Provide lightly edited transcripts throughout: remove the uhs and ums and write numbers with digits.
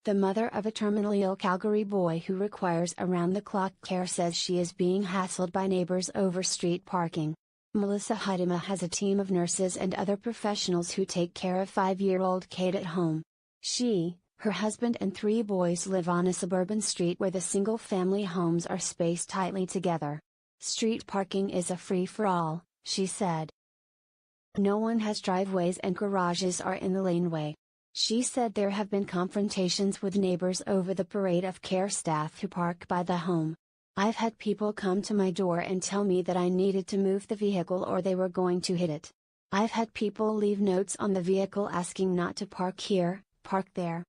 The mother of a terminally ill Calgary boy who requires around-the-clock care says she is being hassled by neighbors over street parking. Melissa Huitema has a team of nurses and other professionals who take care of 5-year-old Cade at home. She, her husband and 3 boys live on a suburban street where the single-family homes are spaced tightly together. Street parking is a free-for-all, she said. No one has driveways and garages are in the laneway. She said there have been confrontations with neighbors over the parade of care staff who park by the home. I've had people come to my door and tell me that I needed to move the vehicle or they were going to hit it. I've had people leave notes on the vehicle asking not to park here, park there.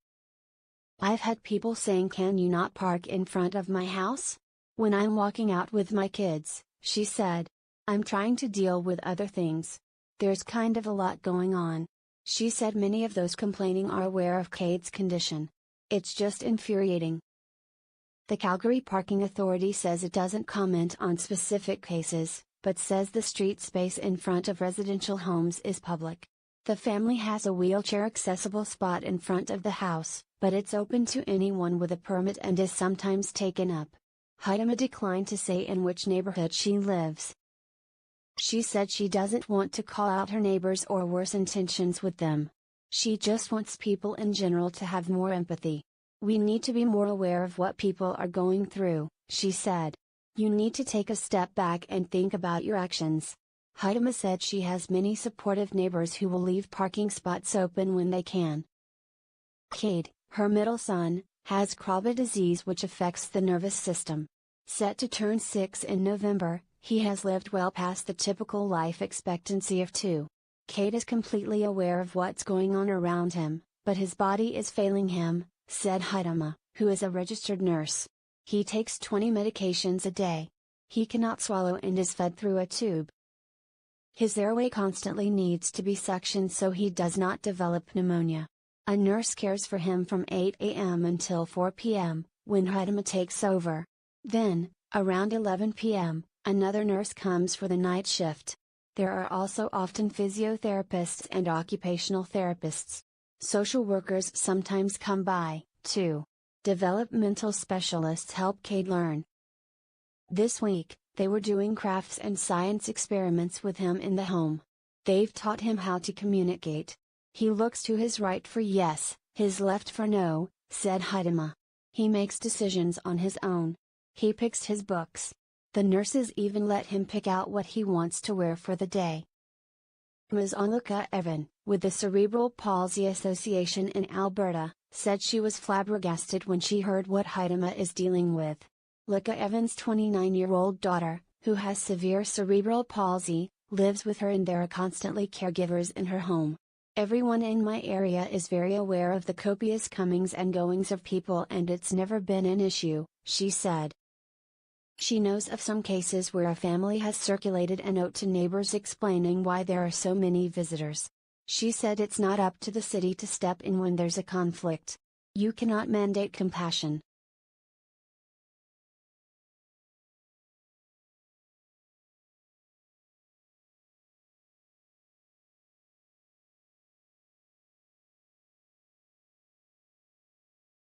I've had people saying, "Can you not park in front of my house?" When I'm walking out with my kids, she said. I'm trying to deal with other things. There's kind of a lot going on. She said many of those complaining are aware of Cade's condition. It's just infuriating. The Calgary Parking Authority says it doesn't comment on specific cases, but says the street space in front of residential homes is public. The family has a wheelchair-accessible spot in front of the house, but it's open to anyone with a permit and is sometimes taken up. Huitema declined to say in which neighborhood she lives. She said she doesn't want to call out her neighbors or worse intentions with them. She just wants people in general to have more empathy. We need to be more aware of what people are going through, she said. You need to take a step back and think about your actions. Huitema said she has many supportive neighbors who will leave parking spots open when they can. Cade, her middle son, has Krabbe disease which affects the nervous system. Set to turn 6 in November, he has lived well past the typical life expectancy of 2. Cade is completely aware of what's going on around him, but his body is failing him, said Huitema, who is a registered nurse. He takes 20 medications a day. He cannot swallow and is fed through a tube. His airway constantly needs to be suctioned so he does not develop pneumonia. A nurse cares for him from 8 a.m. until 4 p.m., when Huitema takes over. Then, around 11 p.m., another nurse comes for the night shift. There are also often physiotherapists and occupational therapists. Social workers sometimes come by, too. Developmental specialists help Cade learn. This week, they were doing crafts and science experiments with him in the home. They've taught him how to communicate. He looks to his right for yes, his left for no, said Huitema. He makes decisions on his own. He picks his books. The nurses even let him pick out what he wants to wear for the day. Ms. Luca Evan, with the Cerebral Palsy Association in Alberta, said she was flabbergasted when she heard what Huitema is dealing with. Luca Evan's 29-year-old daughter, who has severe cerebral palsy, lives with her and there are constantly caregivers in her home. Everyone in my area is very aware of the copious comings and goings of people and it's never been an issue, she said. She knows of some cases where a family has circulated a note to neighbors explaining why there are so many visitors. She said it's not up to the city to step in when there's a conflict. You cannot mandate compassion.